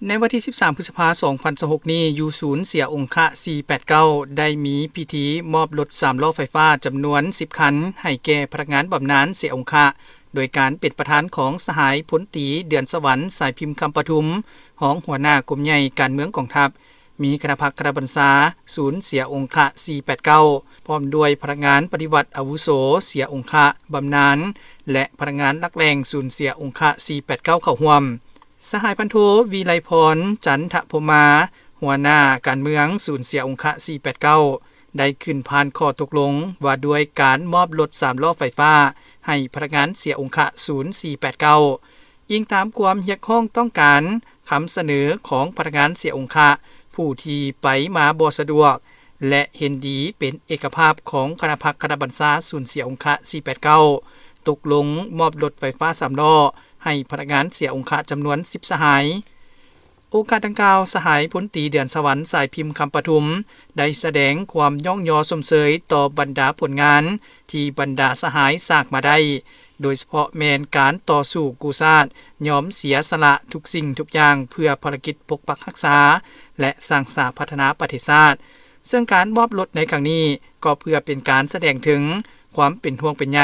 ในวันที่13พฤษภาคม2026นี้อยู่ศูนย์เสียองคะ489ได้มีพิธีมอบรถ3ล้อไฟฟ้าจำนวน10คันให้แก่พนักงานบำนาญเสียองคะโดยการเป็นประธานของสหายพลตรีเดือนสวรรค์สายพิมพ์คำปทุมของหัวหน้ากรมใหญ่การเมืองกองทัพมีคณะพักคณะบัญชาศูนย์เสียองคะ489พร้อมด้วยพนักงานปฏิวัติอาวุโสเสียองคะบำนาญและพนักงานนักแรงศูนย์เสียองคะ489เข้าร่วมสหายพันโทวีไลพรจันทพมาหัวหน้าการเมืองศูนย์เสียองคะ489ได้ขึ้นผ่านข้อตกลงว่าด้วยการมอบรถ3ล้อไฟฟ้าให้พนักงานเสียองคะ0489อิงตามความเรียกร้องต้องการคำเสนอของพนักงานเสียองคะผู้ที่ไปมาบ่สะดวกและเห็นดีเป็นเอกภาพของคณะพักคณะบัญชาศูนย์เสียองคะ489ตกลงมอบรถไฟฟ้า3ล้อให้พนักงานเสียองคะจำนวน10สหายโอกาสดังกล่าวสหายพลตรีเดือนสวรรค์สายพิมพ์คำปทุมได้แสดงความย่องยอสมเสยต่อบรรดาผลงานที่บรรดาสหายสร้างมาได้โดยเฉพาะแมนการต่อสู้กู้ชาติยอมเสียสละทุกสิ่งทุกอย่างเพื่อภารกิจปกปักรักษาและสร้างสรรค์พัฒนาประเทศชาติซึ่งการมอบรถในครั้งนี้ก็เพื่อเป็นการแสดงถึงความเป็นห่วงเป็นใย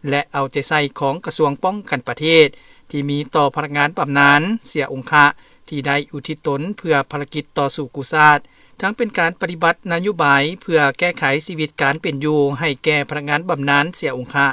และเอาใจใส่ของกระทรวงป้องกันประเทศที่มีต่อพนักงานบำนาญเสียองคะที่ได้อุทิศตนเพื่อภารกิจต่อสู้กู้ชาติทั้งเป็นการปฏิบัตินโยบายเพื่อแก้ไขชีวิตการเป็นอยู่ให้แก่พนักงานบำนาญเสียองคะ